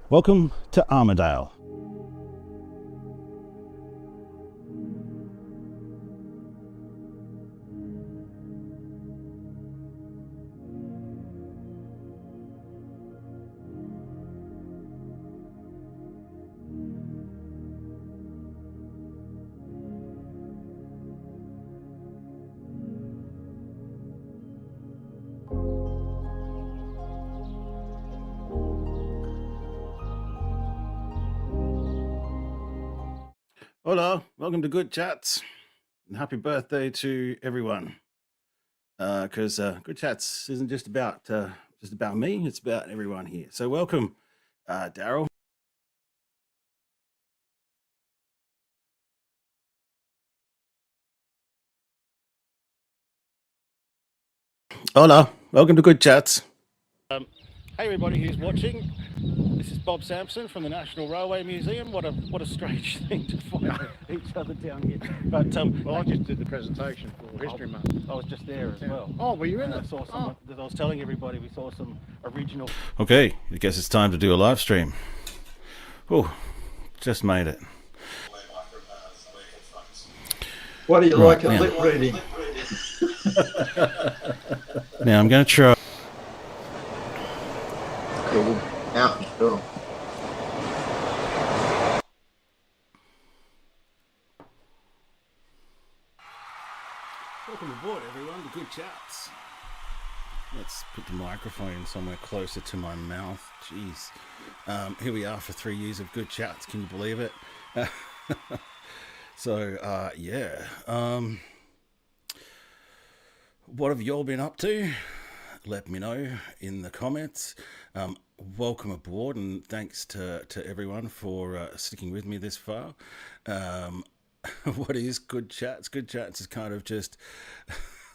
Welcome to Armidale. Hola, welcome to Good Chats, and happy birthday to everyone. Because Good Chats isn't just about me; it's about everyone here. So welcome, Daryl. Hola, welcome to Good Chats. Hey everybody who's watching. This is Bob Sampson from the National Railway Museum. What a strange thing to find each other down here. But well, I just did the presentation for History Month. I was just there as well. Oh, were you in it? I saw some. I was telling everybody we saw some original. Okay, I guess it's time to do a live stream. Oh, just made it. What do you like at lip reading? Now I'm going to try. Cool. Out. Sure. Welcome aboard, everyone, to Good Chats. Let's put the microphone somewhere closer to my mouth. Jeez. Here we are for 3 years of Good Chats. Can you believe it? So, yeah. What have y'all been up to? Let me know in the comments. Welcome aboard, and thanks to everyone for sticking with me this far. What is Good Chats? Good Chats is kind of just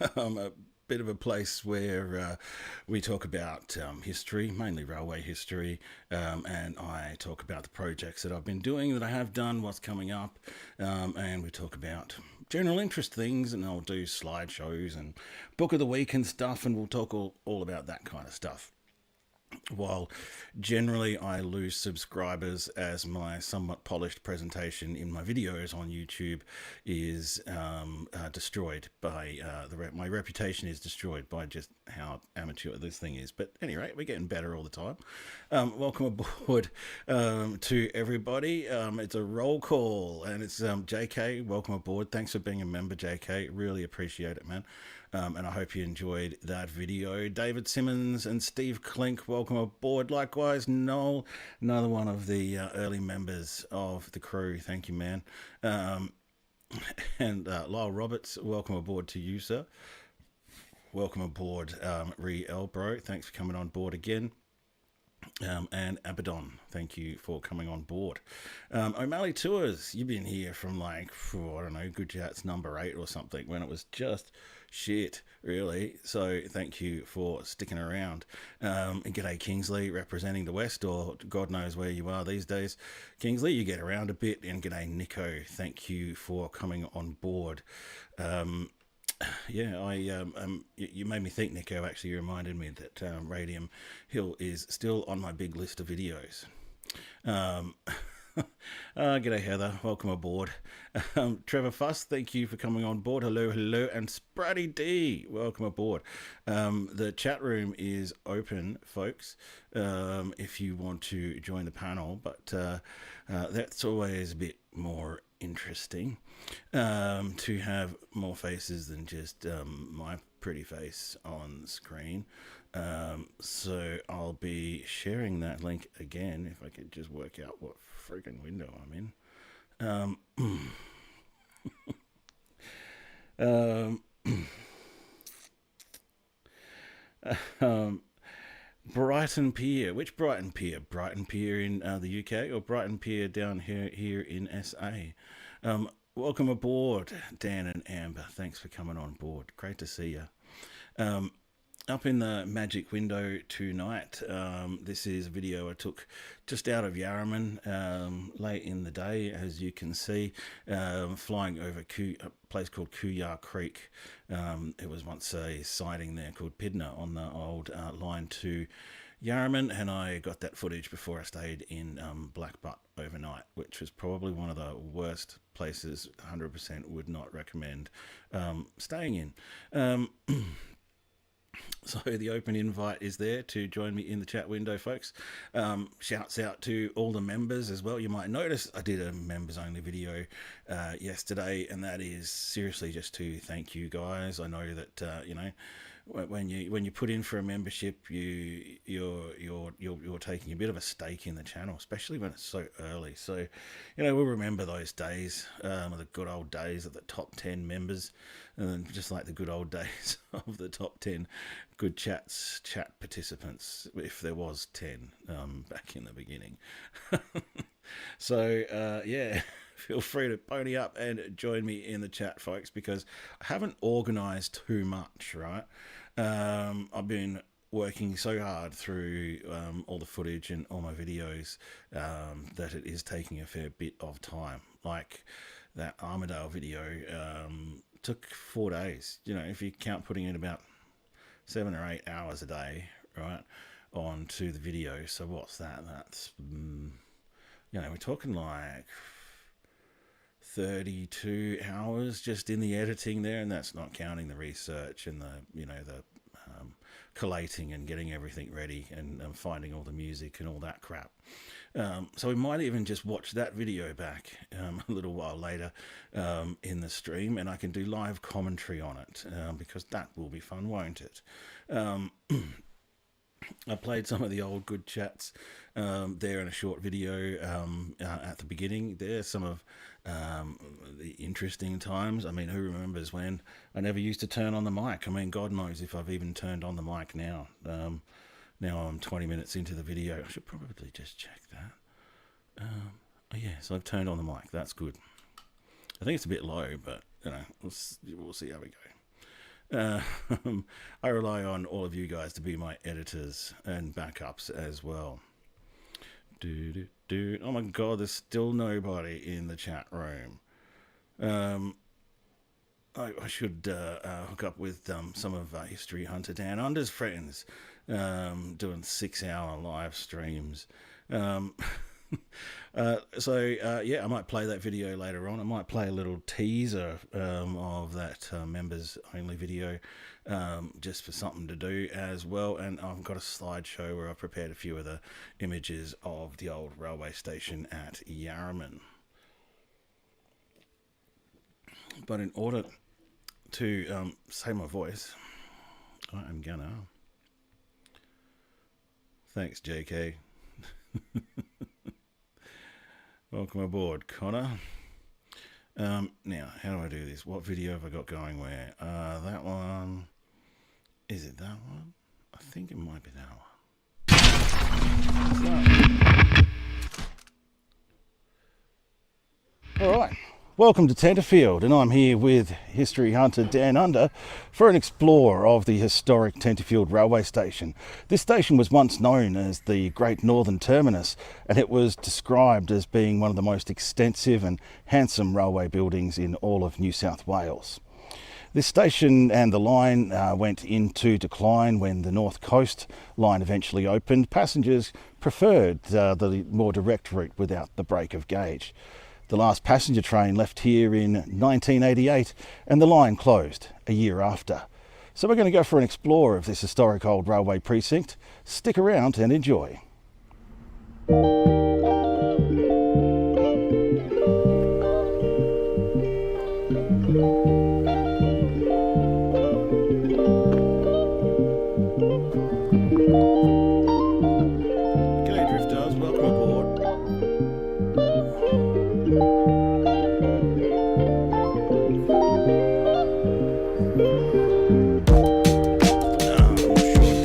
a bit of a place where we talk about history, mainly railway history, and I talk about the projects that I've been doing, that I have done, what's coming up, and we talk about general interest things, and I'll do slideshows and book of the week and stuff, and we'll talk all about that kind of stuff. While generally I lose subscribers as my somewhat polished presentation in my videos on YouTube is destroyed by my reputation is destroyed by just how amateur this thing is. But anyway, we're getting better all the time. Welcome aboard to everybody. It's a roll call, and it's JK. Welcome aboard. Thanks for being a member, JK. Really appreciate it, man. And I hope you enjoyed that video. David Simmons and Steve Klink, welcome aboard. Likewise, Noel, another one of the early members of the crew. Thank you, man. And Lyle Roberts, welcome aboard to you, sir. Welcome aboard, Re Elbro. Thanks for coming on board again. And Abaddon, thank you for coming on board. O'Malley Tours, you've been here from I don't know, Good Chats number 8 or something, when it was just shit, really. So thank you for sticking around. And g'day Kingsley, representing the West, or God knows where you are these days. Kingsley, you get around a bit. And g'day Nico, thank you for coming on board. Yeah, you made me think, Nico. Actually, you reminded me that Radium Hill is still on my big list of videos. G'day Heather, welcome aboard. Trevor Fuss, thank you for coming on board. Hello, and Spratty D, welcome aboard. The chat room is open, folks, if you want to join the panel, but that's always a bit more interesting to have more faces than just my pretty face on screen. So I'll be sharing that link again, if I could just work out what friggin' window I'm in. Brighton Pier. Which Brighton Pier? Brighton Pier in the UK, or Brighton Pier down here in SA? Welcome aboard, Dan and Amber. Thanks for coming on board. Great to see you. up in the magic window tonight. This is a video I took just out of Yarraman late in the day, as you can see, flying over a place called Kooyar Creek. It was once a siding there called Pidna on the old line to Yarraman, and I got that footage before I stayed in Blackbutt overnight, which was probably one of the worst places. 100% would not recommend staying in. So the open invite is there to join me in the chat window, folks. Shouts out to all the members as well. You might notice I did a members only video yesterday, and that is seriously just to thank you guys. I know that you know, when you put in for a membership, you're taking a bit of a stake in the channel, especially when it's so early. So, you know, we'll remember those days, the good old days of the top 10 members, and just like the good old days of the top 10 good chats chat participants, if there was 10 back in the beginning. So yeah, feel free to pony up and join me in the chat, folks, because I haven't organized too much, right? I've been working so hard through all the footage and all my videos that it is taking a fair bit of time. Like that Armadale video took 4 days. You know, if you count putting in about 7 or 8 hours a day, right, onto the video. So what's that? That's, you know, we're talking like 32 hours just in the editing there, and that's not counting the research and the, you know, the collating and getting everything ready and finding all the music and all that crap. So we might even just watch that video back a little while later in the stream, and I can do live commentary on it, because that will be fun, won't it? I played some of the old good chats there in a short video at the beginning. There's some of the interesting times. I mean, who remembers when I never used to turn on the mic? I mean, God knows if I've even turned on the mic now. Now I'm 20 minutes into the video. I should probably just check that. Oh yeah, so I've turned on the mic. That's good. I think it's a bit low, but you know, we'll see how we go. I rely on all of you guys to be my editors and backups as well. Oh my God, there's still nobody in the chat room. I should hook up with some of History Hunter Dan Under's friends, doing 6-hour live streams. Yeah, I might play that video later on. I might play a little teaser of that members only video, just for something to do as well. And I've got a slideshow where I've prepared a few of the images of the old railway station at Yarraman. But in order to save my voice, I am gonna... Thanks, JK. Welcome aboard, Connor. Now, how do I do this? What video have I got going where? That one. Is it that one? I think it might be that one. All right. Welcome to Tenterfield, and I'm here with History Hunter Dan Under for an explore of the historic Tenterfield railway station. This station was once known as the Great Northern Terminus, and it was described as being one of the most extensive and handsome railway buildings in all of New South Wales. This station and the line went into decline when the North Coast line eventually opened. Passengers preferred the more direct route without the break of gauge. The last passenger train left here in 1988, and the line closed a year after. So we're going to go for an explore of this historic old railway precinct. Stick around and enjoy. G'day Drifters, welcome aboard. I'm sure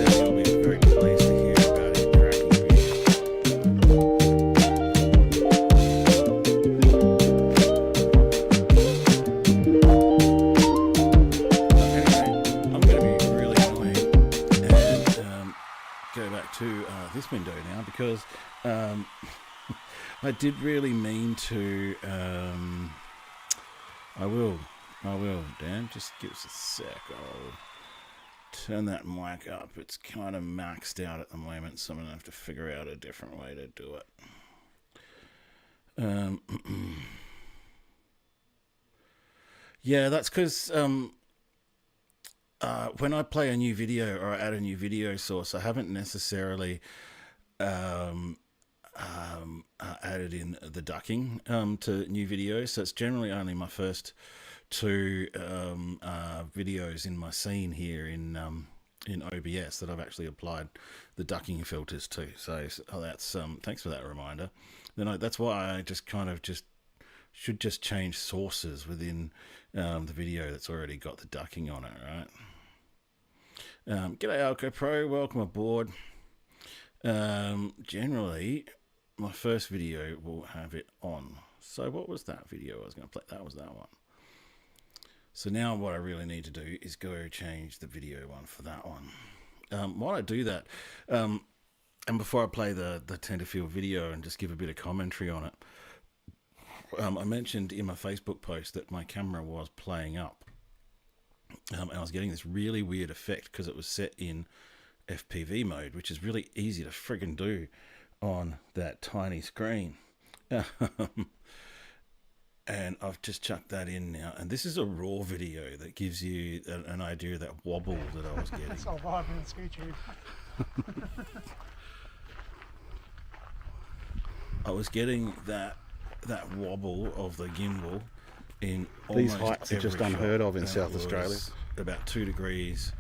Daniel will be very pleased to hear about his tracking video. back to this window now because I did really mean to. I will, Dan. Just give us a sec. I'll turn that mic up. It's kind of maxed out at the moment, so I'm going to have to figure out a different way to do it. Yeah, that's because when I play a new video or I add a new video source, I haven't necessarily added in the ducking to new videos. So it's generally only my first two videos in my scene here in OBS that I've actually applied the ducking filters to. So that's thanks for that reminder. Then that's why I just kind of should just change sources within the video that's already got the ducking on it, right? G'day Alco Pro, welcome aboard. Generally, my first video will have it on. So what was that video I was going to play? That was that one. So now what I really need to do is go change the video one for that one. While I do that, and before I play the Tenterfield video and just give a bit of commentary on it, I mentioned in my Facebook post that my camera was playing up, and I was getting this really weird effect because it was set in FPV mode, which is really easy to friggin' do on that tiny screen. And I've just chucked that in now, and this is a raw video that gives you an idea of that wobble that I was getting. It's all live in the ski tube. I was getting that wobble of the gimbal in These almost heights are just every unheard shot. of in And South it was Australia. About 2 degrees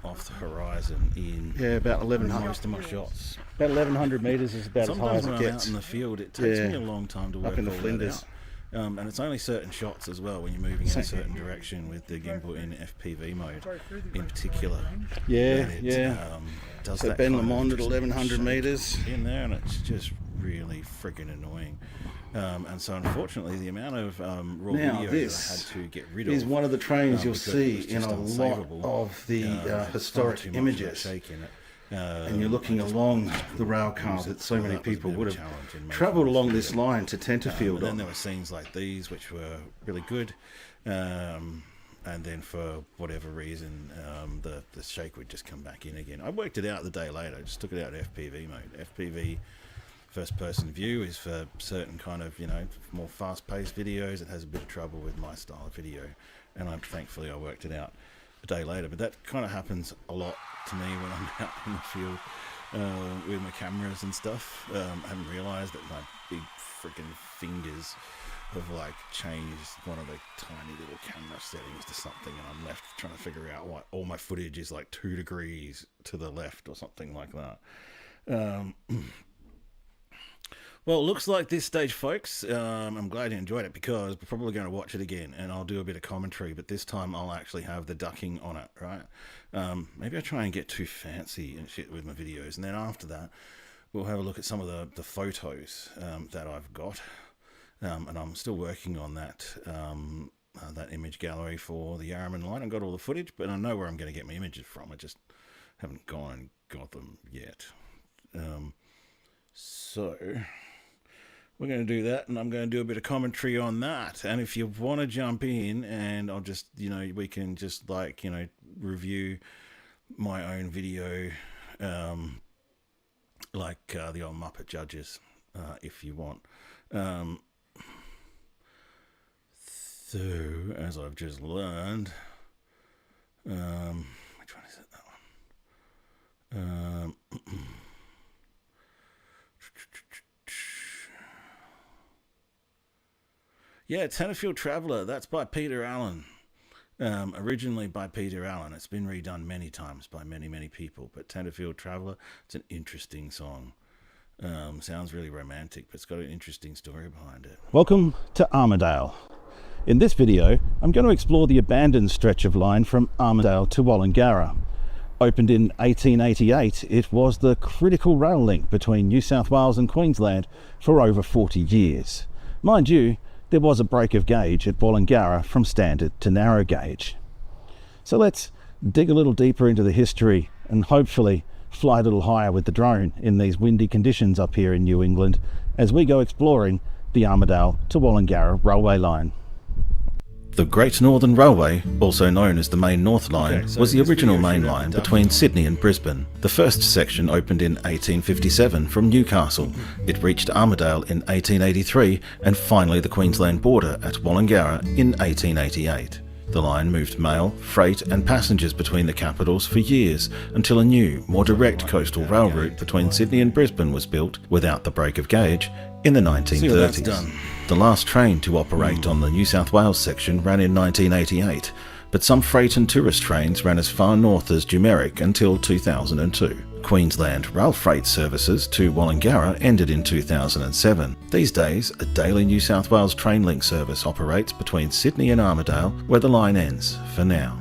off the horizon in About 1100. most of my shots. About 1100 metres is about Sometimes as high when as I'm it out gets. in the field, it takes Yeah. me a long time to work Up in the all that Flinders. out. And it's only certain shots as well when you're moving in a certain direction with the gimbal in FPV mode in particular. Yeah, that it, yeah. Does So that Ben kind of Lamond at just 1100 shape metres. in there, and it's just really freaking annoying. And so unfortunately the amount of raw Now, video this I had to get rid of is one of the trains you'll because it see was in just a lot unsavable. of the Far historic too much of a images. shake in it. And you're looking I just along the rail use cars it. that so So many that was a people bit of would a have challenge in making travelled this along video. this line to And Tenterfield then on. there were scenes like these which were really good, and then for whatever reason the shake would just come back in again. I worked it out the day later. I just took it out of FPV mode. FPV first person view is for certain kind of, more fast paced videos. It has a bit of trouble with my style of video, and thankfully I worked it out a day later. But that kind of happens a lot to me when I'm out in the field with my cameras and stuff. I haven't realised that my big freaking fingers have changed one of the tiny little camera settings to something, and I'm left trying to figure out why all my footage is 2 degrees to the left or something like that. Well, it looks like this stage, folks. I'm glad you enjoyed it because we're probably going to watch it again, and I'll do a bit of commentary, but this time I'll actually have the ducking on it, right? Maybe I try and get too fancy and shit with my videos, and then after that, we'll have a look at some of the photos that I've got, and I'm still working on that image gallery for the Yarraman line. I've got all the footage, but I know where I'm going to get my images from. I just haven't gone and got them yet. So we're going to do that, and I'm going to do a bit of commentary on that. And if you want to jump in, and I'll just, we can just review my own video, like the old Muppet Judges, if you want. So, as I've just learned, which one is it? That one. Yeah, Tenterfield Traveller, that's by Peter Allen. Originally by Peter Allen. It's been redone many times by many, many people. But Tenterfield Traveller, it's an interesting song. Sounds really romantic, but it's got an interesting story behind it. Welcome to Armidale. In this video, I'm going to explore the abandoned stretch of line from Armidale to Wallangarra. Opened in 1888, it was the critical rail link between New South Wales and Queensland for over 40 years. Mind you, there was a break of gauge at Wallangarra from standard to narrow gauge. So let's dig a little deeper into the history and hopefully fly a little higher with the drone in these windy conditions up here in New England as we go exploring the Armidale to Wallingarra railway line. The Great Northern Railway, also known as the Main North Line, was the original main line between Sydney and Brisbane. The first section opened in 1857 from Newcastle. It reached Armidale in 1883 and finally the Queensland border at Wallingarra in 1888. The line moved mail, freight and passengers between the capitals for years until a new, more direct coastal rail route between Sydney and Brisbane was built without the break of gauge in the 1930s. The last train to operate on the New South Wales section ran in 1988, but some freight and tourist trains ran as far north as Dumeric until 2002. Queensland rail freight services to Wallingarra ended in 2007. These days, a daily New South Wales train link service operates between Sydney and Armidale, where the line ends for now.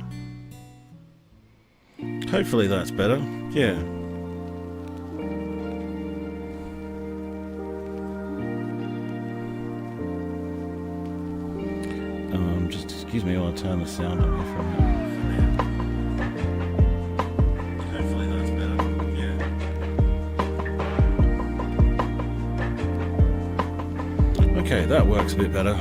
Hopefully that's better. Yeah. Just excuse me while I turn the sound on here for a minute. Hopefully that's better. Yeah. Okay, that works a bit better.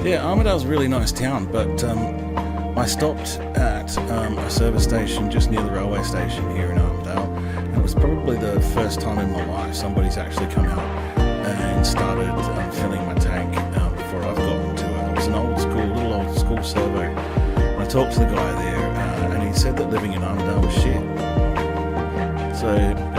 Yeah, Armidale's a really nice town, but I stopped at a service station just near the railway station here in Armidale, and it was probably the first time in my life somebody's actually come out and started filling my tank before I've gotten to it. It was an little old school servo. And I talked to the guy there, and he said that living in Armidale was shit. So,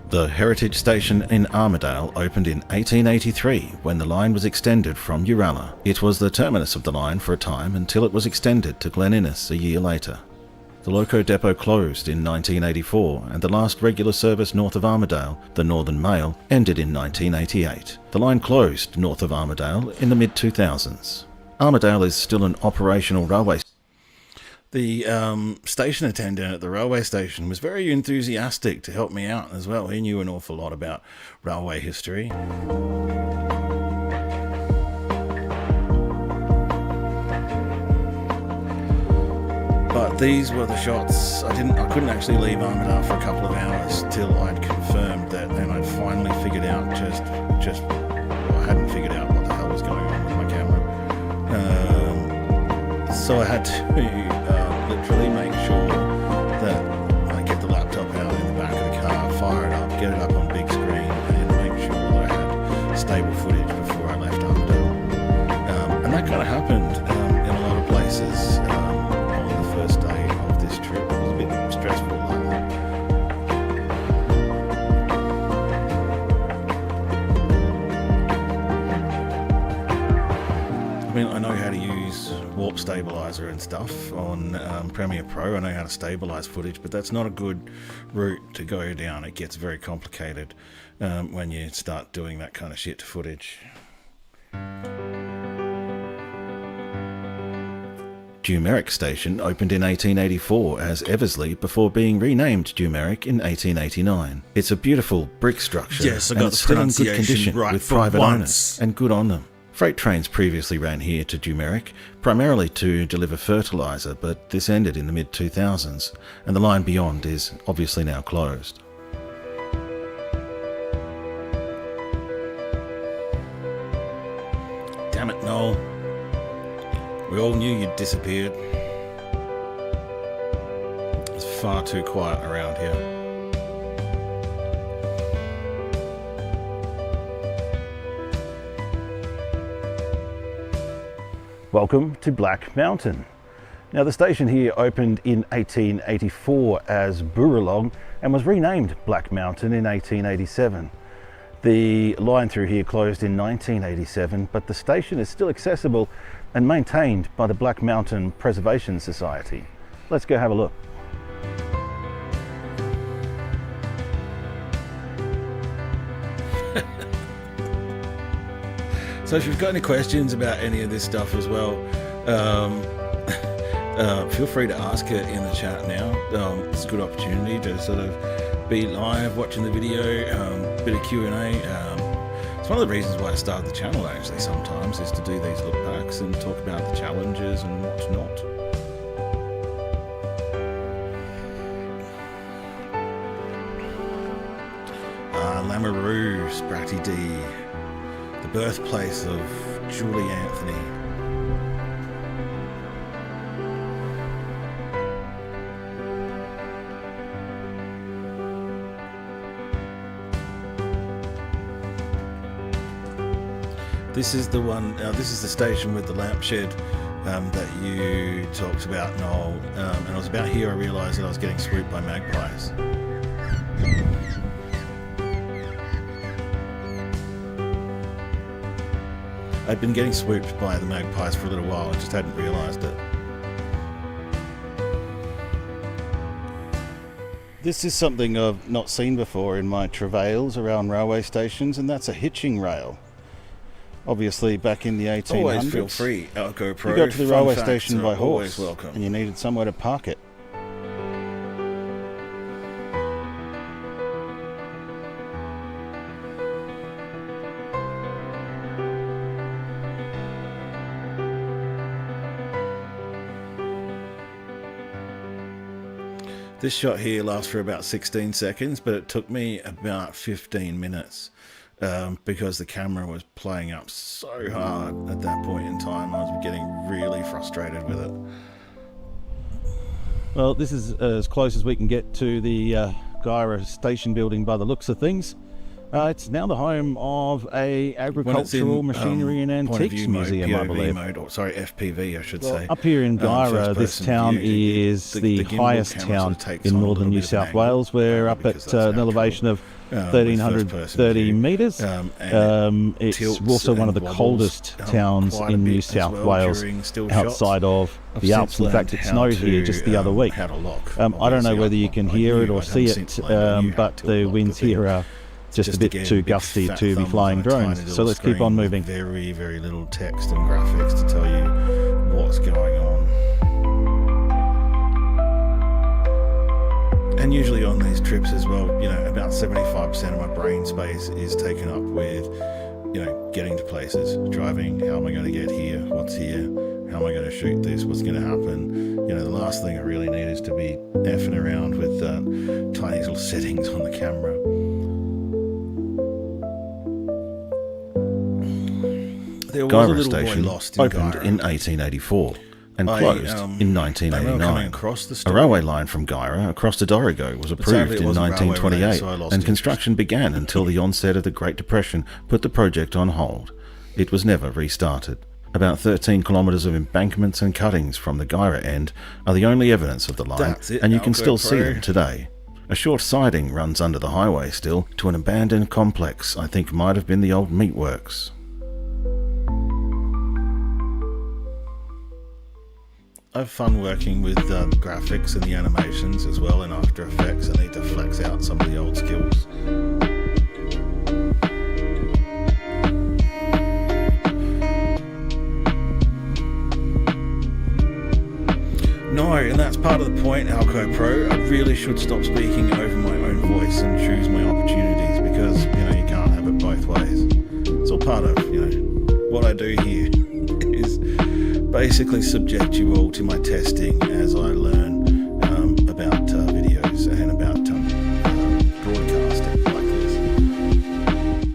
The Heritage Station in Armidale opened in 1883 when the line was extended from Uralla. It was the terminus of the line for a time until it was extended to Glen Innes a year later. The Loco Depot closed in 1984 and the last regular service north of Armidale, the Northern Mail, ended in 1988. The line closed north of Armidale in the mid-2000s. Armidale is still an operational railway. The station attendant at the railway station was very enthusiastic to help me out as well. He knew an awful lot about railway history. But these were the shots. I couldn't actually leave Armidale for a couple of hours till I'd confirmed that, and I'd finally figured out I hadn't figured out what the hell was going on with my camera. So I had to literally make sure that I get the laptop out in the back of the car, fire it up, get it up on big screen, and make sure that I had stable footage before I left Armidale. And that kind of happened in a lot of places on the first day of this trip. It was a bit stressful like that. I mean, I know how to use warp stabilizer and stuff on Premiere Pro. I know how to stabilize footage, but that's not a good route to go down. It gets very complicated when you start doing that kind of shit to footage. Dumeric Station opened in 1884 as Eversley before being renamed Dumeric in 1889. It's a beautiful brick structure, Yes, I got and the it's still in good pronunciation condition right with for private once. owners, and good on them. Freight trains previously ran here to Dumeric, primarily to deliver fertiliser, but this ended in the mid-2000s, and the line beyond is obviously now closed. Damn it, Noel. We all knew you'd disappeared. It's far too quiet around here. Welcome to Black Mountain. Now the station here opened in 1884 as Booralong and was renamed Black Mountain in 1887. The line through here closed in 1987, but the station is still accessible and maintained by the Black Mountain Preservation Society. Let's go have a look. So if you've got any questions about any of this stuff as well, feel free to ask it in the chat now. It's a good opportunity to sort of be live watching the video, bit of Q&A. It's one of the reasons why I started the channel actually sometimes, is to do these look backs and talk about the challenges and what's not. Lamoureux, Spratty D, the birthplace of Julie Anthony. This is the one, this is the station with the lampshade that you talked about, Noel. And I was about here, I realised that I was getting swooped by magpies. I'd been getting swooped by the magpies for a little while, I just hadn't realised it. This is something I've not seen before in my travails around railway stations, and that's a hitching rail. Obviously, back in the 1800s, Always feel free, Alco Pro. you got to the railway Fun station facts by are horse, always welcome. and you needed somewhere to park it. This shot here lasts for about 16 seconds, but it took me about 15 minutes because the camera was playing up so hard at that point in time. I was getting really frustrated with it. Well, this is as close as we can get to the Gyra station building by the looks of things. It's now the home of a agricultural machinery and antiques museum, I believe. Mode, or sorry, FPV, I should say. Up here in Gyra, this town is the highest town in northern New South Wales. We're up at an elevation of 1,330 metres. It's also one of the coldest towns in New South Wales outside of the Alps. In fact, it snowed here just the other week. I don't know whether you can hear it or see it, but the winds here are just a bit too gusty to be flying drones. So let's keep on moving. Very, very little text and graphics to tell you what's going on. And usually on these trips as well, you know, about 75% of my brain space is taken up with, you know, getting to places, driving. How am I going to get here? What's here? How am I going to shoot this? What's going to happen? You know, the last thing I really need is to be effing around with tiny little settings on the camera. Gyra Station opened in 1884 and closed in 1989. A railway line from Gyra across to Dorrigo was approved in 1928, and construction began until the onset of the Great Depression put the project on hold. It was never restarted. About 13 kilometres of embankments and cuttings from the Gyra end are the only evidence of the line, and you can still see them today. A short siding runs under the highway still to an abandoned complex I think might have been the old meatworks. I have fun working with graphics and the animations as well in After Effects. I need to flex out some of the old skills. No, and that's part of the point, Alco Pro. I really should stop speaking over my own voice and choose my opportunities, because, you know, you can't have it both ways. It's all part of, you know, what I do here is basically subject you all to my testing as I learn about videos and about broadcasting like this.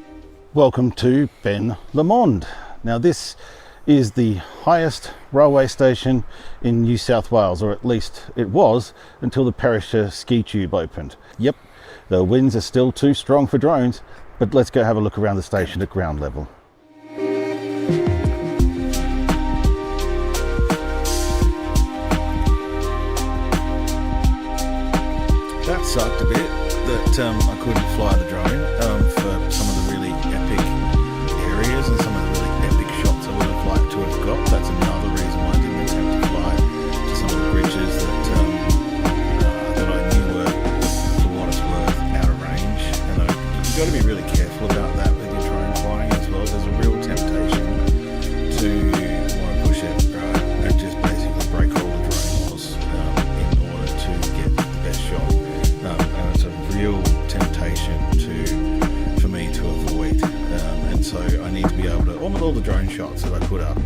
Welcome to Ben Lamond. Now this is the highest railway station in New South Wales, or at least it was until the Perisher ski tube opened. Yep, the winds are still too strong for drones, but let's go have a look around the station at ground level. That sucked a bit that I couldn't fly the drone for some of the really epic areas and some of the really epic shots I would have liked to have got. That's another reason why I didn't attempt to fly to some of the bridges that I knew were, for what it's worth, out of range. And you've got to be really careful about that with your drone flying as well. There's a real temptation to want to push it, right, and just basically break all the drone laws in order to get the best shot. And it's a real not all the drone shots that I put up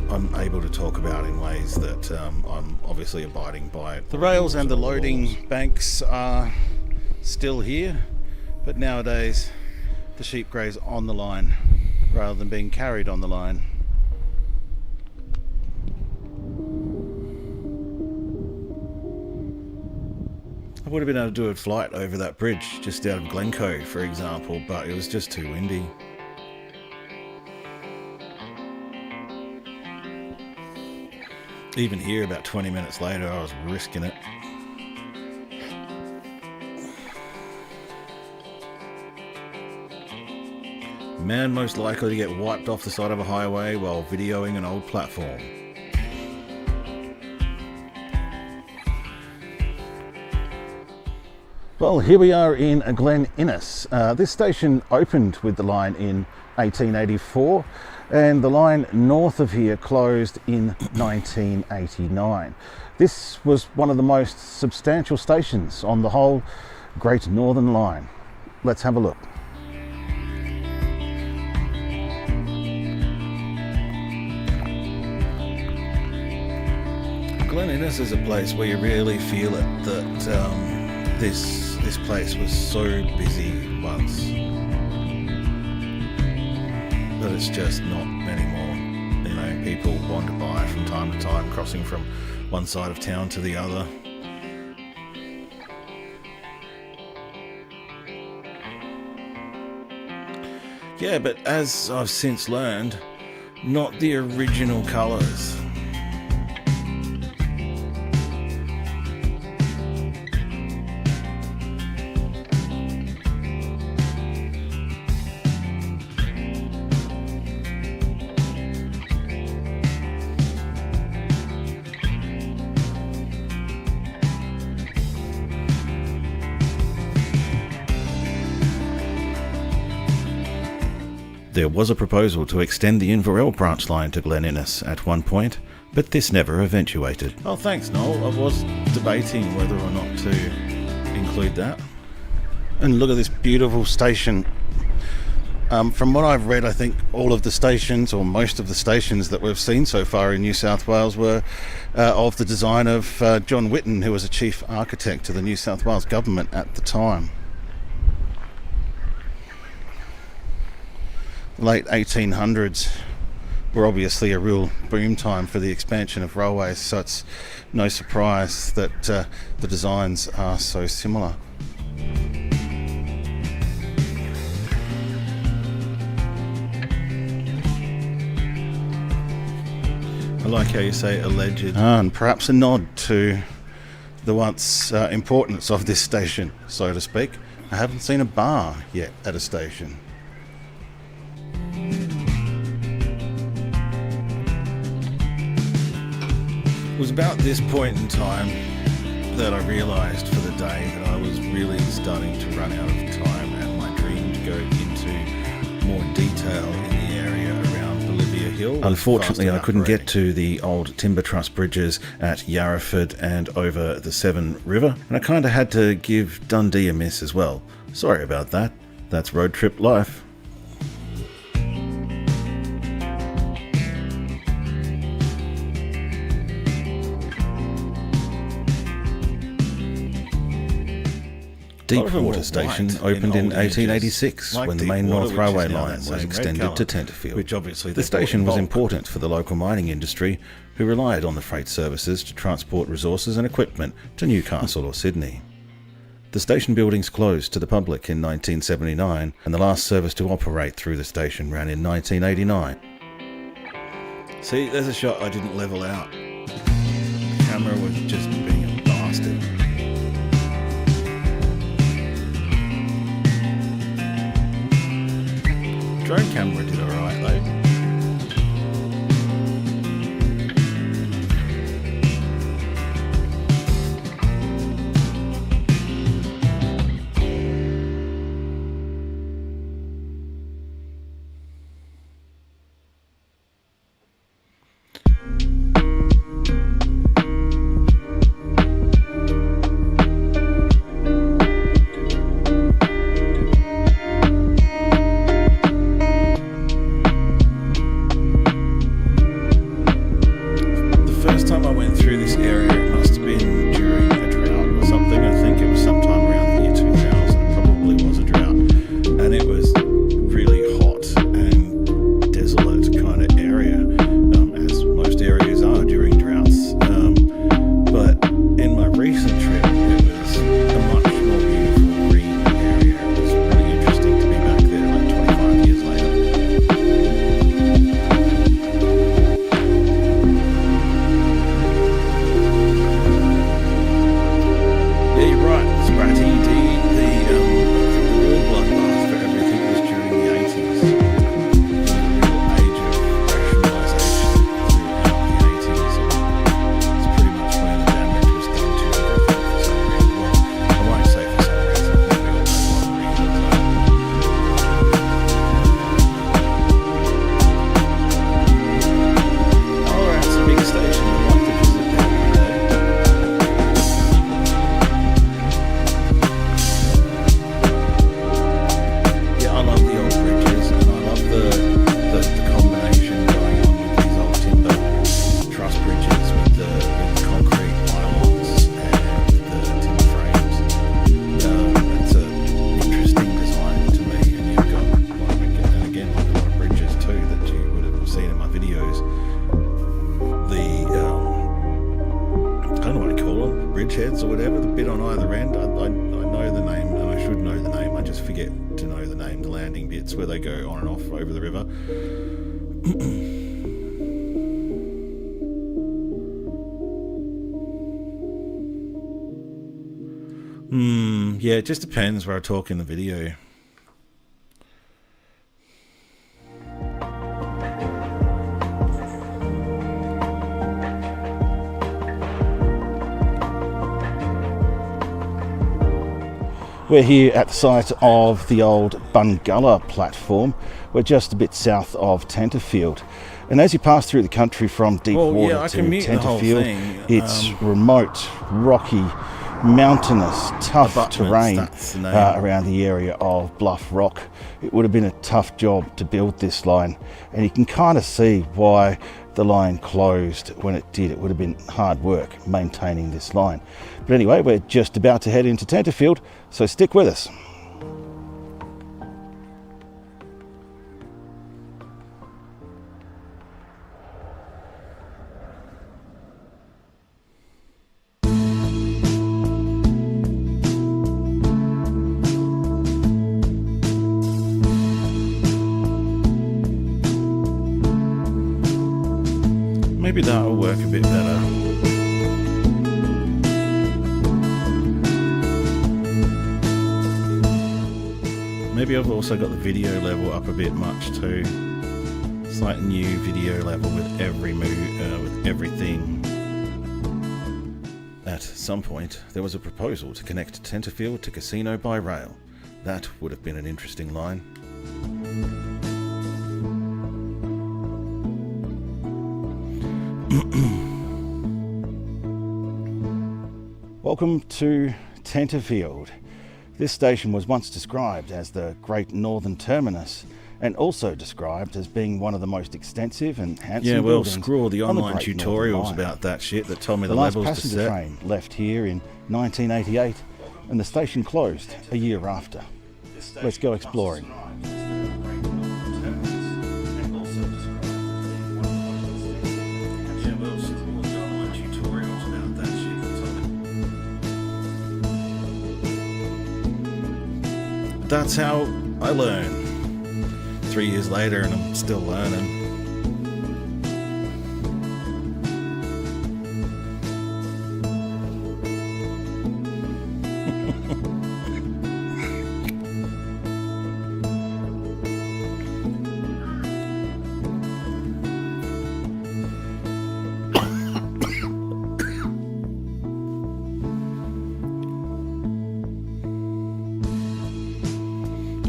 I'm able to talk about in ways that I'm obviously abiding by. The rails and the loading banks are still here, but nowadays the sheep graze on the line rather than being carried on the line. I would have been able to do a flight over that bridge just out of Glencoe, for example, but it was just too windy. Even here, about 20 minutes later, I was risking it. Man most likely to get wiped off the side of a highway while videoing an old platform. Well, here we are in Glen Innes. This station opened with the line in 1884 and the line north of here closed in 1989. This was one of the most substantial stations on the whole Great Northern Line. Let's have a look. Glen Innes is a place where you really feel it that this place was so busy once, but it's just not anymore. You know, people wander by from time to time, crossing from one side of town to the other. Yeah, but as I've since learned, not the original colours. There was a proposal to extend the Inverell branch line to Glen Innes at one point, but this never eventuated. Oh, thanks, Noel. I was debating whether or not to include that. And look at this beautiful station. From what I've read, I think all of the stations, or most of the stations that we've seen so far in New South Wales were of the design of John Whitten, who was a chief architect to the New South Wales government at the time. Late 1800s were obviously a real boom time for the expansion of railways, so it's no surprise that the designs are so similar. I like how you say alleged. And perhaps a nod to the once importance of this station, so to speak. I haven't seen a bar yet at a station. It was about this point in time that I realised for the day that I was really starting to run out of time, and my dream to go into more detail in the area around Bolivia Hill. Unfortunately, I couldn't get to the old timber truss bridges at Yarraford and over the Severn River, and I kind of had to give Dundee a miss as well. Sorry about that. That's road trip life. Deepwater Station opened in 1886 when the main North Railway line was extended to Tenterfield. The station was important for the local mining industry, who relied on the freight services to transport resources and equipment to Newcastle or Sydney. The station buildings closed to the public in 1979, and the last service to operate through the station ran in 1989. See, there's a shot I didn't level out. The camera was just being a bastard. Drone camera did alright though. forget to know the name, the landing bits where they go on and off over the river. Yeah, it just depends where I talk in the video. We're here at the site of the old Bungalla platform. We're just a bit south of Tenterfield. And as you pass through the country from Deepwater to Tenterfield, it's remote, rocky, mountainous, tough terrain around the area of Bluff Rock. It would have been a tough job to build this line, and you can kind of see why the line closed when it did. It would have been hard work maintaining this line. But anyway, we're just about to head into Tenterfield, so stick with us. Maybe that will work a bit better. Maybe I've also got the video level up a bit much too. It's like new video level with every move, with everything. At some point, there was a proposal to connect Tenterfield to Casino by rail. That would have been an interesting line. Welcome to Tenterfield. This station was once described as the Great Northern Terminus, and also described as being one of the most extensive and handsome buildings. Yeah, well, screw all the online Great tutorials about that shit that told me the last levels to passenger set. train left here in 1988, and the station closed a year after. Let's go exploring. That's how I learn. 3 years later and I'm still learning.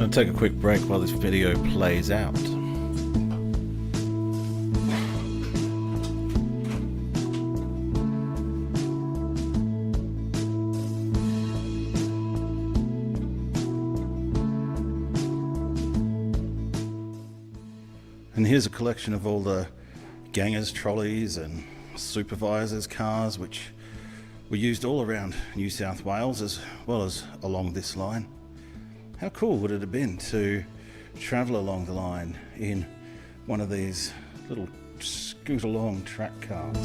I'll take a quick break while this video plays out. And here's a collection of all the gangers' trolleys and supervisors' cars, which were used all around New South Wales as well as along this line. How cool would it have been to travel along the line in one of these little scoot-along track cars?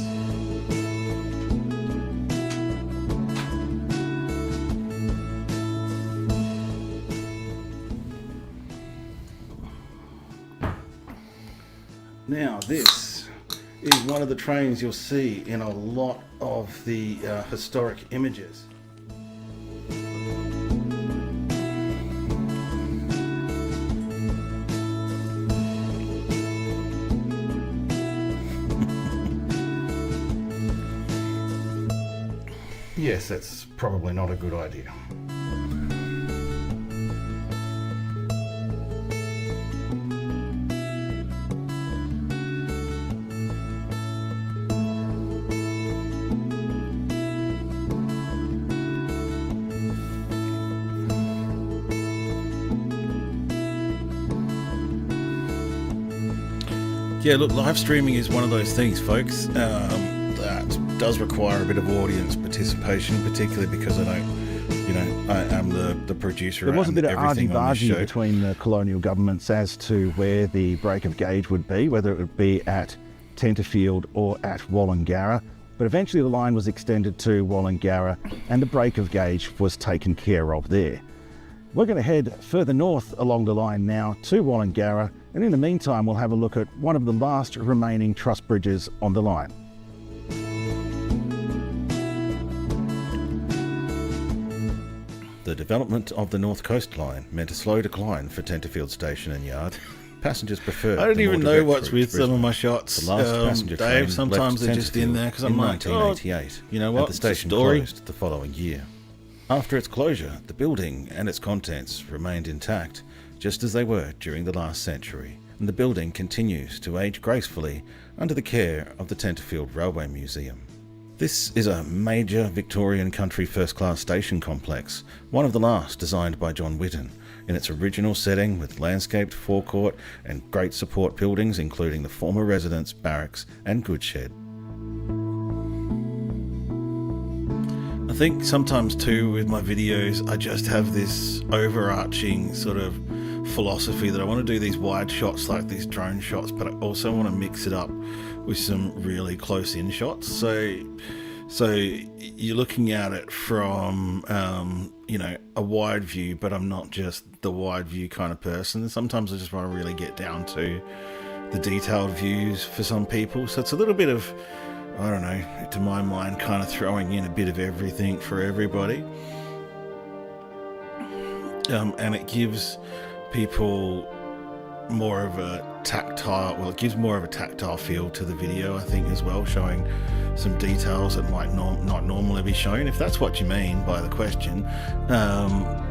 Now this is one of the trains you'll see in a lot of the historic images. Yes, that's probably not a good idea. Yeah, look, live streaming is one of those things, folks, that does require a bit of audience participation, particularly because I don't, I am the producer. There was a bit of argy-bargy show between the colonial governments as to where the break of gauge would be, whether it would be at Tenterfield or at Wollongara. But eventually the line was extended to Wollongara and the break of gauge was taken care of there. We're going to head further north along the line now to Wallangarra, and in the meantime we'll have a look at one of the last remaining truss bridges on the line. The development of the North Coast Line meant a slow decline for Tenterfield Station and Yard. Passengers prefer. I don't even know what's with some of my shots, The last passenger train Dave. Sometimes left they're just in there because I'm in like, 1988. you know what? And the It's a station story. closed the following year. After its closure, the building and its contents remained intact, just as they were during the last century, and the building continues to age gracefully under the care of the Tenterfield Railway Museum. This is a major Victorian country first-class station complex, one of the last designed by John Whitton, in its original setting with landscaped forecourt and great support buildings including the former residence, barracks and goods shed. I think sometimes too with my videos I just have this overarching sort of philosophy that I want to do these wide shots like these drone shots, but I also want to mix it up with some really close in shots. So you're looking at it from you know, a wide view, but I'm not just the wide view kind of person. Sometimes I just want to really get down to the detailed views for some people. So it's a little bit of, I don't know, to my mind, kind of throwing in a bit of everything for everybody. And it gives people more of a tactile, well, it gives more of a tactile feel to the video, I think, as well, showing some details that might not normally be shown. If that's what you mean by the question,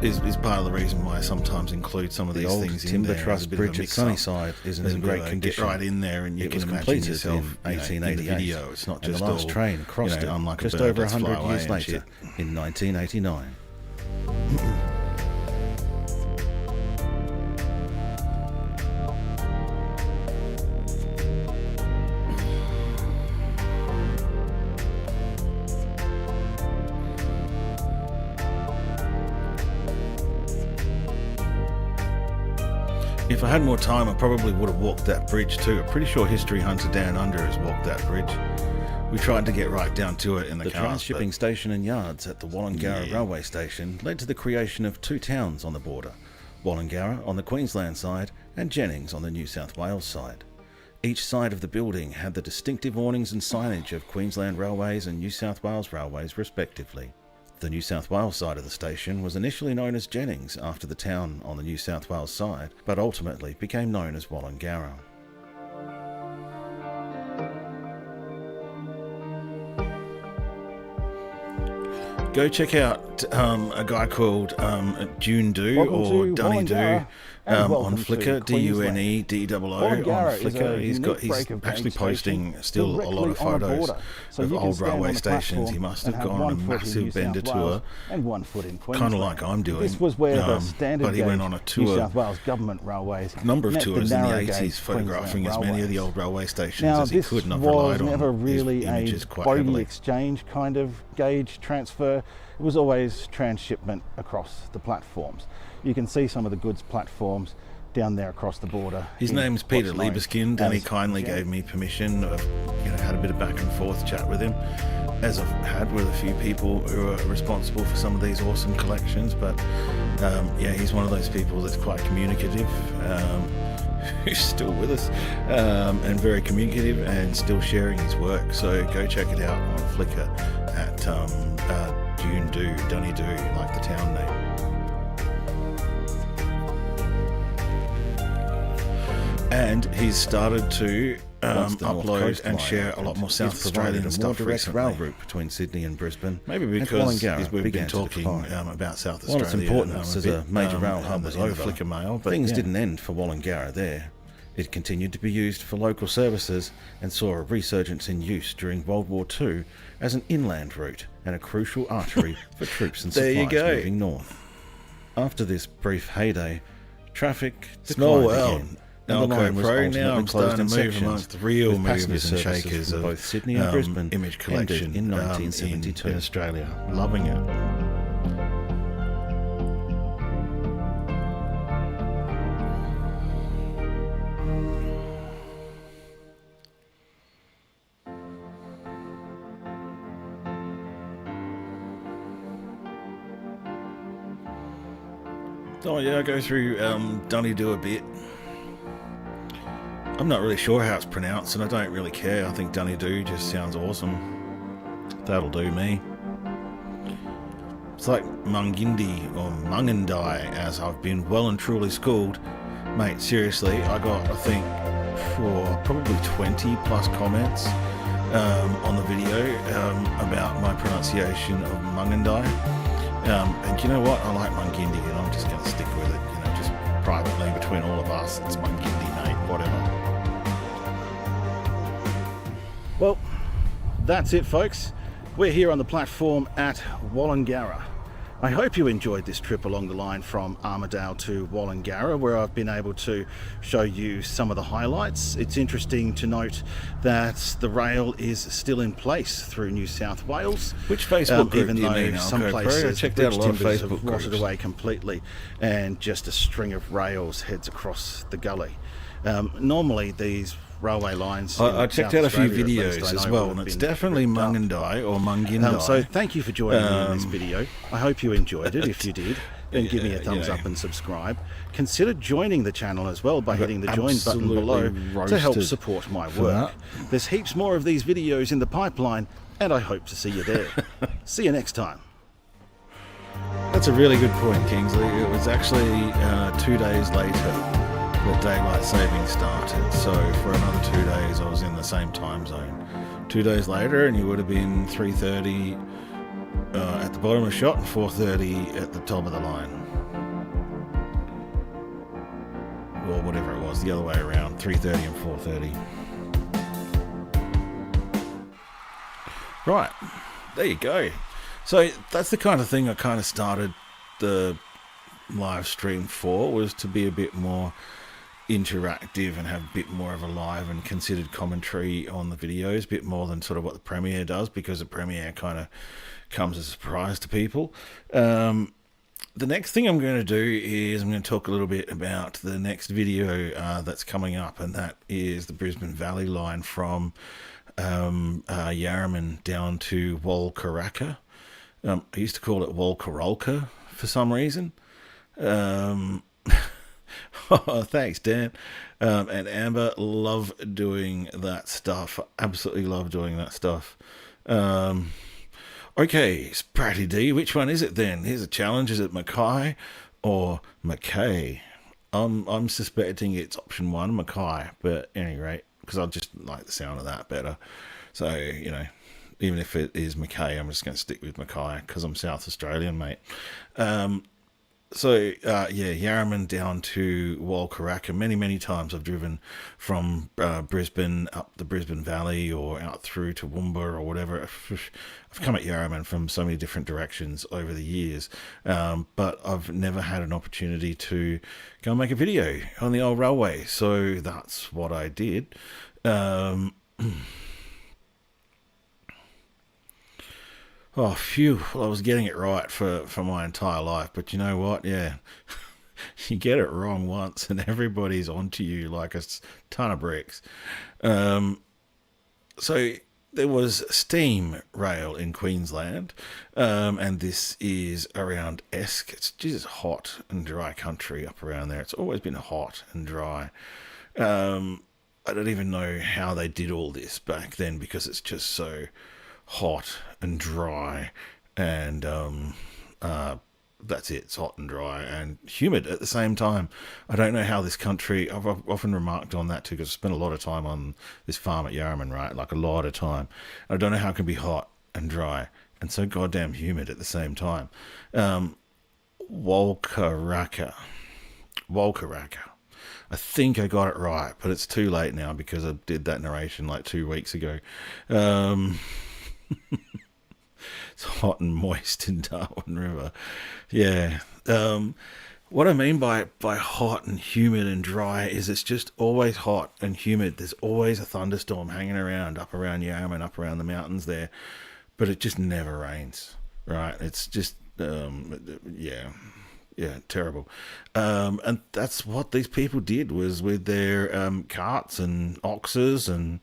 is part of the reason why I sometimes include some of The these old things in timber there. truss as a bit of a bridge at mix-up. Sunnyside isn't in great condition. Get right in there, and you It can was imagine completed yourself in in 1888, the video. It's not and just the last all, train crossed it unlike just a bird over that's 100 fly years away and later, shit. in 1989. If I had more time, I probably would have walked that bridge too. I'm pretty sure History Hunter Down Under has walked that bridge. We tried to get right down to it in the The cars, transshipping station and yards at the Wallangarra Yeah. railway station led to the creation of two towns on the border, Wallangarra on the Queensland side and Jennings on the New South Wales side. Each side of the building had the distinctive awnings and signage of Queensland Railways and New South Wales Railways respectively. The New South Wales side of the station was initially known as Jennings after the town on the New South Wales side, but ultimately became known as Wallangarra. go check out a guy called June Do Welcome or to Dunny Do Wallangarra, and on welcome to Flickr, Queensland. DUNEDOO Wallangarra on is a Flickr. He's break of actually gauge posting station still a lot of directly on a photos border. So of you can old stand on railway the stations. platform He must and have gone on a one foot in massive New bender South tour, Wales and 1 foot in Queensland. kind of like I'm doing. This was where the standard but he went gauge on a New tour, South Wales government railways number of met tours in the narrow 80s, gauge photographing Queensland as many of the railways. old railway stations Now, as he this could, and I've was relied on never his really a images quite bogey heavily. exchange kind of gauge transfer. It was always transshipment across the platforms. You can see some of the goods platforms down there across the border. His in name's Peter what's known Liebeskind, and he as kindly Jen- gave me permission. I've had a bit of back and forth chat with him, as I've had with a few people who are responsible for some of these awesome collections. But yeah, he's one of those people that's quite communicative, who's still with us, and very communicative and still sharing his work. So go check it out on Flickr at June Do, Dunny Do, like the town name. And he's started to Once the North upload Coast and Line share a opened, lot more it's South provided Australian a more stuff direct recently. rail route between Sydney and Brisbane. Maybe and because Wallangarra we've been began to talking decline. about South While Australia. its importance as a major rail hub was in the over, Flickr mail, but things yeah. didn't end for Wallangarra there. It continued to be used for local services and saw a resurgence in use during World War II as an inland route and a crucial artery for troops and There you supplies go. moving north. After this brief heyday, traffic Small declined world. again, and the Elko line was Pro, ultimately now I'm closed starting in to move sections, amongst the real with passenger movers and services shakers from of both Sydney and Brisbane image ended collection in 1972. in Australia. Loving it. Oh yeah, I go through Dunedoo a bit. I'm not really sure how it's pronounced, and I don't really care. I think Dunedoo just sounds awesome. That'll do me. It's like Mungindi or Mungandai, as I've been well and truly schooled. Mate, seriously, I got, I think, for probably 20 plus comments on the video about my pronunciation of Mungandai. And you know what? I like Mungindi, and I'm just going to stick with it. You know, just privately between all of us, it's Mungindi, mate. Whatever. Well, that's it, folks. We're here on the platform at Wollongara. I hope you enjoyed this trip along the line from Armidale to Wollongara, where I've been able to show you some of the highlights. It's interesting to note that the rail is still in place through New South Wales. Which Facebook group even do you though mean, some Alco places Pro? I checked out a lot of timbers Facebook have rotted groups. away completely, and just a string of rails heads across the gully. Normally these railway lines. I checked out a few Australia, at least, videos I as know, well, would and have it's been definitely ripped up. Mungandai or Mungindai. So thank you for joining me in this video. I hope you enjoyed it. If you did, then give me a thumbs up and subscribe. Consider joining the channel as well by hitting the join button below to help support my work. There's heaps more of these videos in the pipeline, and I hope to see you there. See you next time. That's a really good point, Kingsley. It was actually 2 days later that daylight saving started, so for another 2 days I was in the same time zone. 2 days later, and you would have been 3:30 at the bottom of the shot and 4:30 at the top of the line, or whatever it was, the other way around, 3:30 and 4:30. Right, there you go. So that's the kind of thing I kind of started the live stream for, was to be a bit more interactive and have a bit more of a live and considered commentary on the videos, a bit more than sort of what the premiere does, because the premiere kind of comes as a surprise to people. The next thing I'm going to do is I'm going to talk a little bit about the next video that's coming up, and that is the Brisbane Valley line from Yarraman down to Walkaraka. I used to call it Walkarolka for some reason. Oh, thanks, Dan. And Amber, love doing that stuff. Absolutely love doing that stuff. Okay, Spratty D, which one is it then? Here's a challenge. Is it Mackay or Mackay? I'm suspecting it's option one, Mackay, but at any rate, because I just like the sound of that better. So, you know, even if it is Mackay, I'm just going to stick with Mackay because I'm South Australian, mate. So, Yarraman down to Walkaraka. Many times I've driven from Brisbane up the Brisbane Valley or out through to Woomba or whatever. I've come at Yarraman from so many different directions over the years, but I've never had an opportunity to go and make a video on the old railway. So that's what I did. Oh, phew. Well, I was getting it right for my entire life. But you know what? Yeah. You get it wrong once and everybody's onto you like a ton of bricks. So there was steam rail in Queensland. And this is around Esk. It's just hot and dry country up around there. It's always been hot and dry. I don't even know how they did all this back then, because it's just so hot and dry, and that's it. It's hot and dry and humid at the same time. I don't know how this country, I've often remarked on that too, because I spent a lot of time on this farm at Yarraman, right? Like a lot of time. I don't know how it can be hot and dry and so goddamn humid at the same time. Walkaraka. I think I got it right, but it's too late now because I did that narration like 2 weeks ago. It's hot and moist in Darwin River. Yeah. What I mean by hot and humid and dry is it's just always hot and humid. There's always a thunderstorm hanging around up around Yarraman, up around the mountains there, but it just never rains, right? It's just, terrible. And that's what these people did, was with their carts and oxes and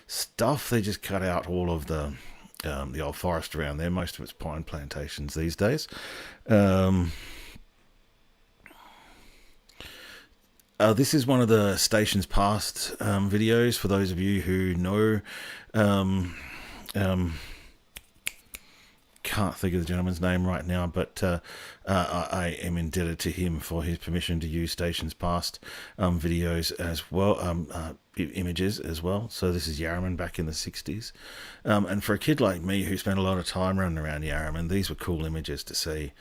stuff. They just cut out all of the old forest around there. Most of it's pine plantations these days. This is one of the Stations Past videos, for those of you who know. Can't think of the gentleman's name right now, but I am indebted to him for his permission to use Stations Past videos as well, images as well. So this is Yarraman back in the 60s. And for a kid like me who spent a lot of time running around Yarraman, these were cool images to see.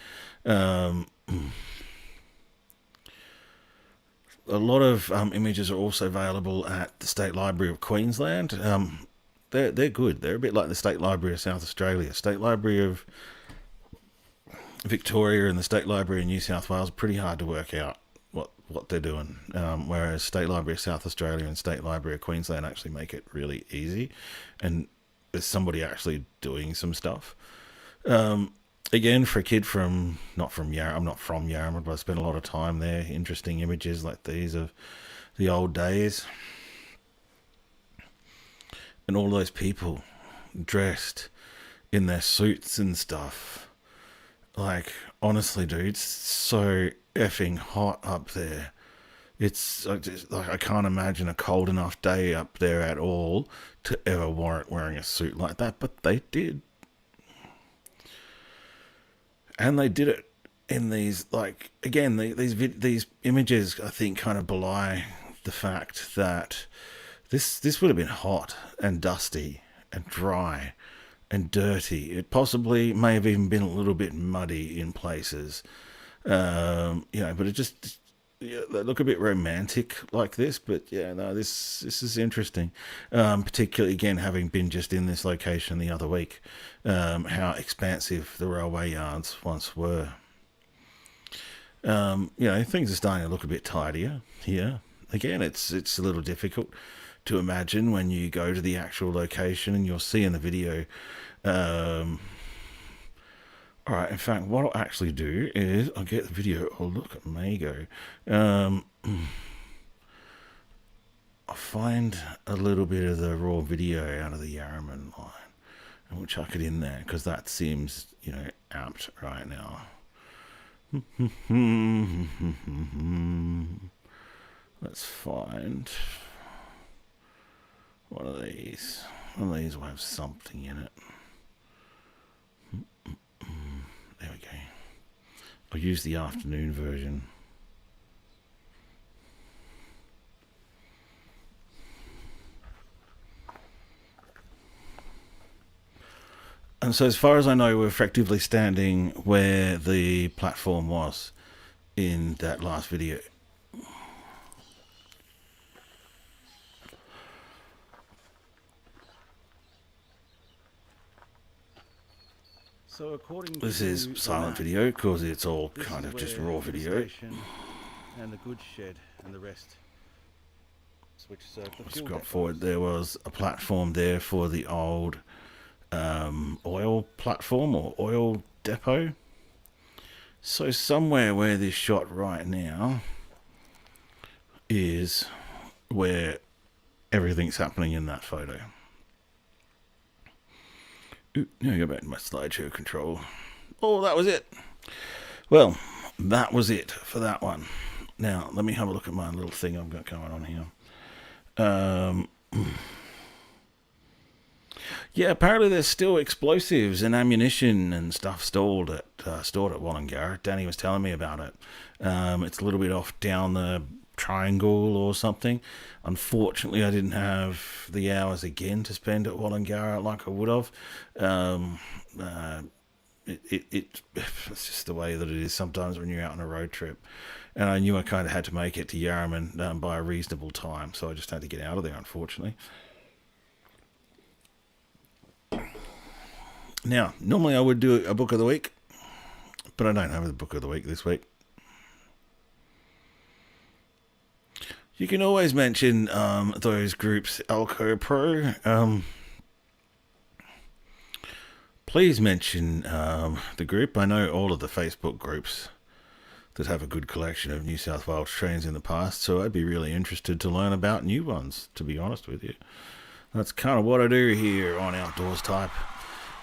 A lot of images are also available at the State Library of Queensland. They're good. They're a bit like the State Library of South Australia. State Library of Victoria and the State Library of New South Wales are pretty hard to work out what they're doing, whereas State Library of South Australia and State Library of Queensland actually make it really easy, and there's somebody actually doing some stuff. Again, for a kid from, not from Yarraman, I'm not from Yarraman, but I spent a lot of time there. Interesting images like these of the old days. And all those people dressed in their suits and stuff. Like, honestly, dude, it's so effing hot up there. It's like I can't imagine a cold enough day up there at all to ever warrant wearing a suit like that, but they did. And they did it in these, like, again, these images, I think, kind of belie the fact that this would have been hot and dusty and dry and dirty. It possibly may have even been a little bit muddy in places, but it just, they look a bit romantic like this. But yeah, no, this is interesting, particularly again having been just in this location the other week, how expansive the railway yards once were. Things are starting to look a bit tidier here. Again, it's a little difficult to imagine when you go to the actual location, and you'll see in the video. All right, in fact, what I'll actually do is I'll get the video. Oh, look at Mago. I'll find a little bit of the raw video out of the Yarraman line, and we'll chuck it in there, because that seems, apt right now. Let's find one of these. One of these will have something in it. There we go. I'll use the afternoon version. And so as far as I know, we're effectively standing where the platform was in that last video. So according This to is the silent map, video because it's all this kind is of just where raw the video. station and the goods shed and the rest switch serve the Let's fuel go depots. forward. There was a platform there for the old oil platform or oil depot. So somewhere where this shot right now is where everything's happening in that photo. Ooh, now I go back to my slideshow control. Oh, that was it. Well, that was it for that one. Now, let me have a look at my little thing I've got going on here. Yeah, apparently there's still explosives and ammunition and stuff stored at Wollongara. Danny was telling me about it. It's a little bit off down the triangle or something. Unfortunately, I didn't have the hours again to spend at Wollongara like I would have. It's just the way that it is sometimes when you're out on a road trip. And I knew I kind of had to make it to Yarraman by a reasonable time, so I just had to get out of there, unfortunately. Now, normally I would do a book of the week, but I don't have a book of the week this week. You can always mention those groups, Alco Pro. Please mention the group. I know all of the Facebook groups that have a good collection of New South Wales trains in the past, so I'd be really interested to learn about new ones, to be honest with you. That's kind of what I do here on Outdoors Type,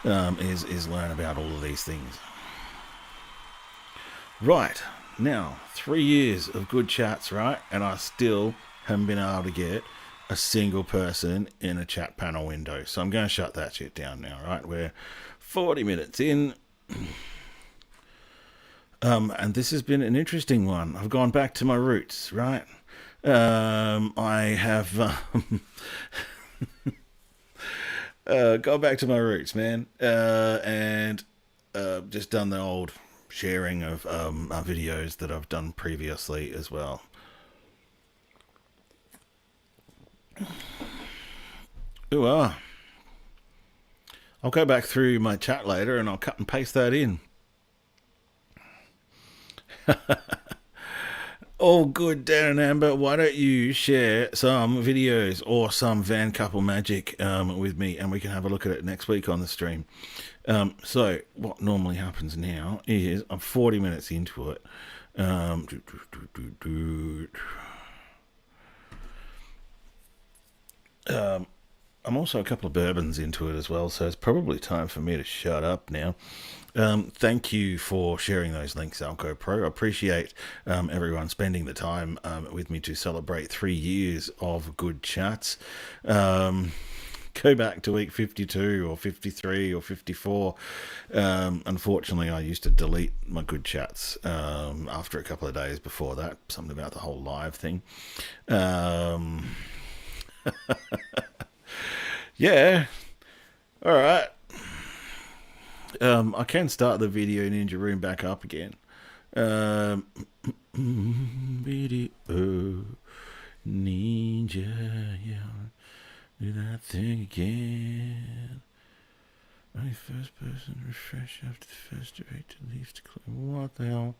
is learn about all of these things. Right, Now, 3 years of good chats, right? And I still haven't been able to get a single person in a chat panel window. So I'm going to shut that shit down now, right? We're 40 minutes in. And this has been an interesting one. I've gone back to my roots, right? I have gone back to my roots, man. And just done the old sharing of videos that I've done previously as well. Ooh, I'll go back through my chat later and I'll cut and paste that in. Oh, good, Dan and Amber. Why don't you share some videos or some Van Couple magic with me, and we can have a look at it next week on the stream. So what normally happens now is I'm 40 minutes into it. I'm also a couple of bourbons into it as well, so it's probably time for me to shut up now. Thank you for sharing those links, Alco Pro. I appreciate everyone spending the time with me to celebrate 3 years of good chats. Go back to week 52 or 53 or 54. Unfortunately, I used to delete my good chats after a couple of days before that. Something about the whole live thing. Yeah. All right. I can start the Video Ninja Room back up again. Video Ninja, yeah. Do that thing again. Only first person refresh after the first direct leaves to click. What the hell?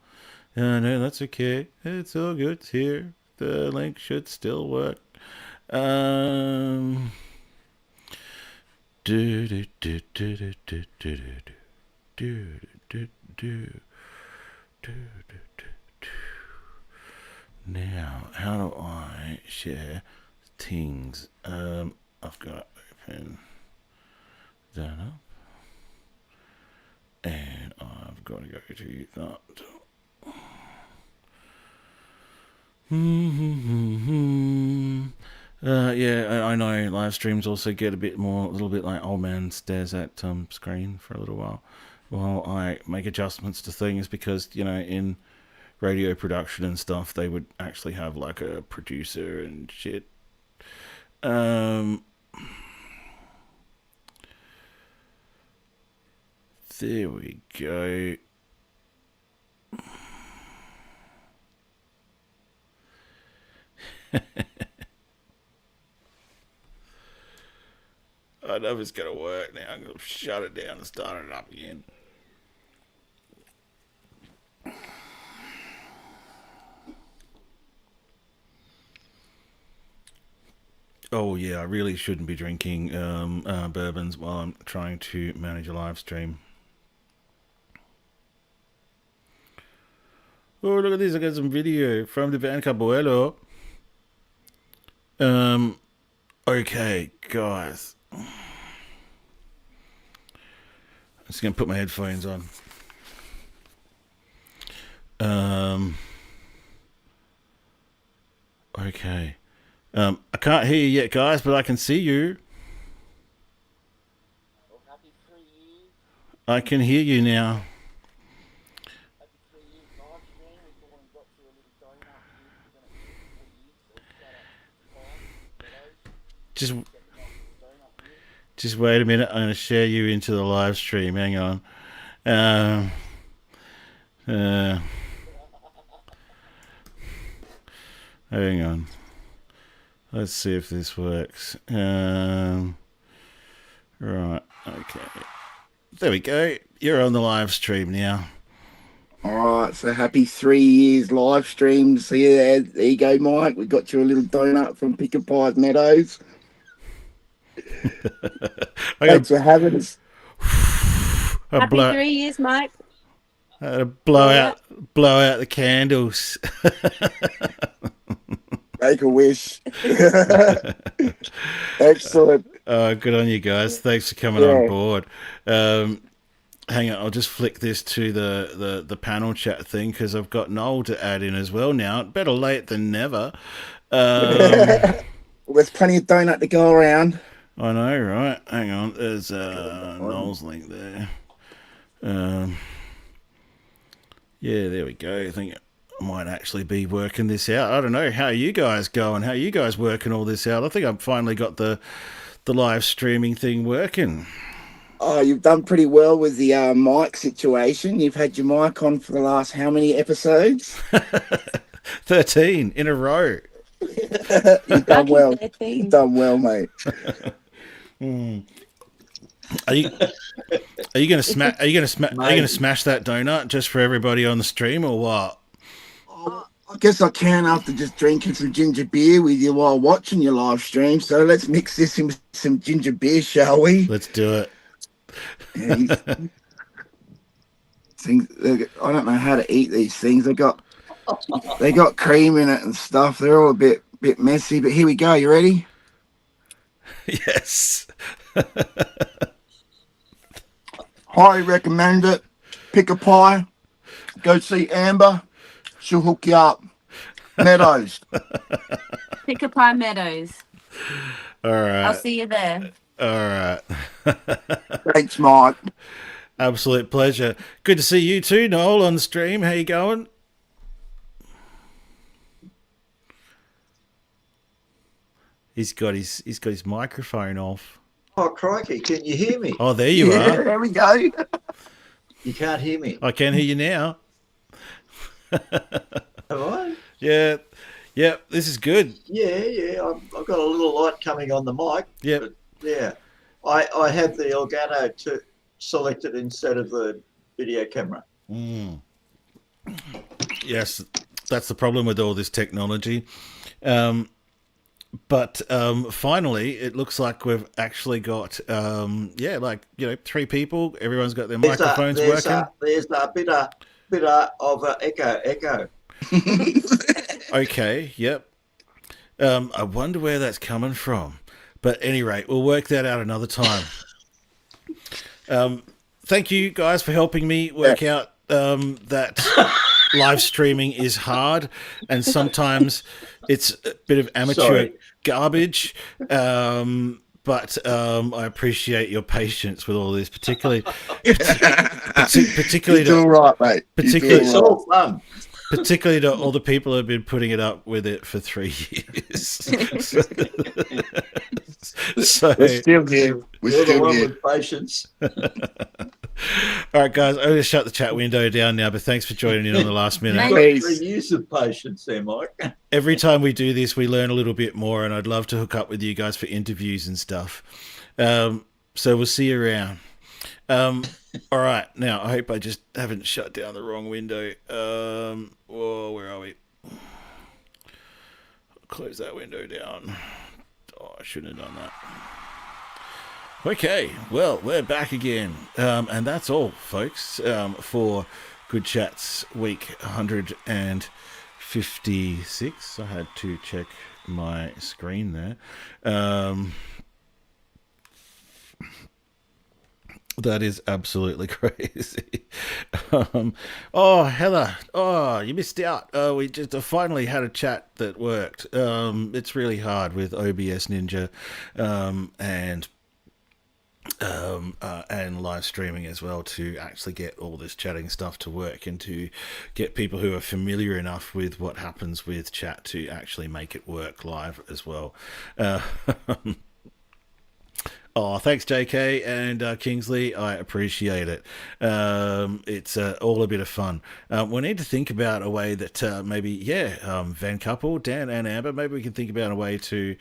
No, that's okay. It's all good. It's here. The link should still work. Now, how do I share things? I've got to open that up, and I've got to go to that. Yeah, I know live streams also get a little bit like old man stares at screen for a little while I make adjustments to things, because, you know, in radio production and stuff, they would actually have like a producer and shit. There we go. I know it's going to work now. I'm going to shut it down and start it up again. Oh, yeah, I really shouldn't be drinking bourbons while I'm trying to manage a live stream. Oh, look at this. I got some video from the Van Cabuelo. Okay, guys. I'm just going to put my headphones on. Okay. I can't hear you yet, guys, but I can see you. I can hear you now. Just wait a minute. I'm going to share you into the live stream. Hang on. Hang on. Let's see if this works. Right. Okay. There we go. You're on the live stream now. All right, so happy 3 years live streams. So yeah, there you go, Mike. We got you a little donut from Pick and Pies Meadows. Thanks for having us. Happy 3 years, Mike. I had to blow out the candles. Make a wish. Excellent. Good on you guys. Thanks for coming on board. Hang on, I'll just flick this to the panel chat thing because I've got Noel to add in as well now. Better late than never. There's plenty of donut to go around. I know, right? Hang on, there's Noel's link there. Yeah, there we go. I think I might actually be working this out. I don't know. How are you guys going? How are you guys working all this out? I think I've finally got the live streaming thing working. Oh, you've done pretty well with the mic situation. You've had your mic on for the last how many episodes? 13 in a row. You've done well. You've done well, mate. Are you gonna smash? Are you gonna smash that donut just for everybody on the stream, or what? I guess I can after just drinking some ginger beer with you while watching your live stream. So let's mix this in with some ginger beer, shall we? Let's do it. Yeah, things, I don't know how to eat these things. They got cream in it and stuff. They're all a bit messy. But here we go. You ready? Yes. Highly recommend it. Pick a pie. Go see Amber. She'll hook you up. Meadows. Pick a Pie Meadows. All right. I'll see you there. All right. Thanks, Mike. Absolute pleasure. Good to see you too, Noel, on the stream. How you going? He's got his microphone off. Oh, crikey, can you hear me? Oh, there you are. There we go. You can't hear me. I can hear you now. Have I? Yeah. Yep, this is good. Yeah. I've got a little light coming on the mic. Yep. But yeah. I have the Organo selected instead of the video camera. Yes, that's the problem with all this technology. But finally, it looks like we've actually got, 3 people. Everyone's got their microphones working. There's a bit of echo. Okay, yep. I wonder where that's coming from. But at any rate, we'll work that out another time. Thank you guys for helping me work out that live streaming is hard, and sometimes it's a bit of amateur garbage. But I appreciate your patience with all this, particularly You're all right, mate. It's all fun. Particularly to all the people who have been putting it up with it for 3 years. So We're still here. We're the one with patience. All right, guys, I'm going to shut the chat window down now, but thanks for joining in on the last minute. You've got 3 years of patience there, Mike. Every time we do this, we learn a little bit more, and I'd love to hook up with you guys for interviews and stuff. So we'll see you around. All right, now I hope I just haven't shut down the wrong window. Where are we? Close that window down. Oh, I shouldn't have done that. Okay, well, we're back again. And that's all, folks, for Good Chats week 156. I had to check my screen there. That is absolutely crazy. Oh, Heather. Oh, you missed out. We just finally had a chat that worked. It's really hard with OBS Ninja and live streaming as well to actually get all this chatting stuff to work and to get people who are familiar enough with what happens with chat to actually make it work live as well. Oh, thanks, JK and Kingsley. I appreciate it. It's all a bit of fun. We need to think about a way that Van Couple, Dan and Amber, maybe we can think about a way to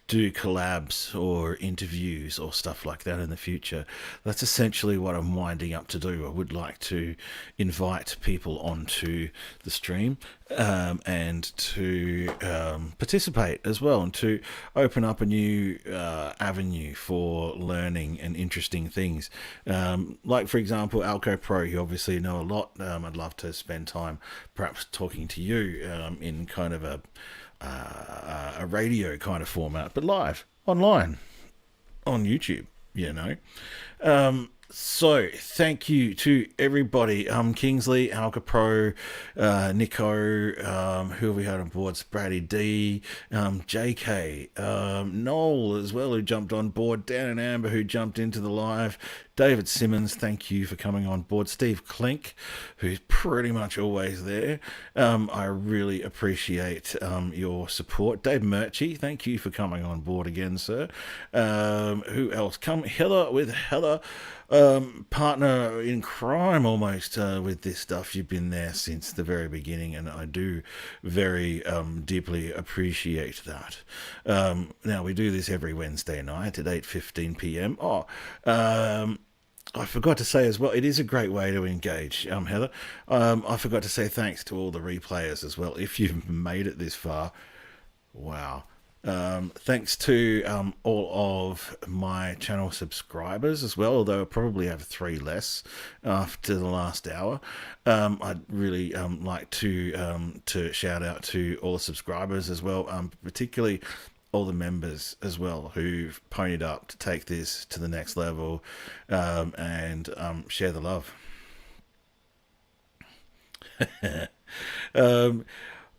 do collabs or interviews or stuff like that in the future. That's essentially what I'm winding up to do. I would like to invite people onto the stream and to participate as well, and to open up a new avenue for learning and interesting things. Like, for example, Alco Pro, you obviously know a lot. I'd love to spend time perhaps talking to you in kind of a radio kind of format, but live, online, on YouTube, you know. So, thank you to everybody. Kingsley, Alka Pro, Nico, who have we had on board? Spratty D, JK, Noel as well, who jumped on board, Dan and Amber, who jumped into the live, David Simmons, thank you for coming on board, Steve Klink, who's pretty much always there. I really appreciate your support. Dave Murchie, thank you for coming on board again, sir. Who else? Heather with Heather. Partner in crime almost with this stuff. You've been there since the very beginning, and I do very deeply appreciate that. Now, we do this every Wednesday night at 8:15 p.m. I forgot to say as well, it is a great way to engage, Heather. I forgot to say thanks to all the replayers as well. If you've made it this far, wow. Thanks to all of my channel subscribers as well, although I probably have 3 less after the last hour. I'd really like to shout out to all the subscribers as well, particularly all the members as well who've ponied up to take this to the next level and share the love.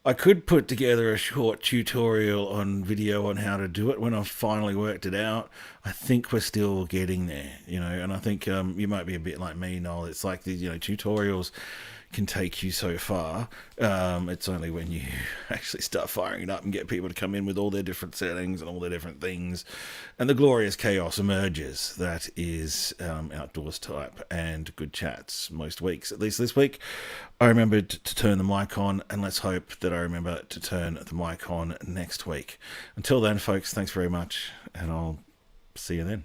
I could put together a short tutorial on video on how to do it when I've finally worked it out. I think we're still getting there, and I think you might be a bit like me, Noel. It's like the tutorials can take you so far. It's only when you actually start firing it up and get people to come in with all their different settings and all their different things, and the glorious chaos emerges. That is Outdoors Type and Good Chats most weeks. At least this week, I remembered to turn the mic on, and let's hope that I remember to turn the mic on next week. Until then, folks, thanks very much, and I'll see you then.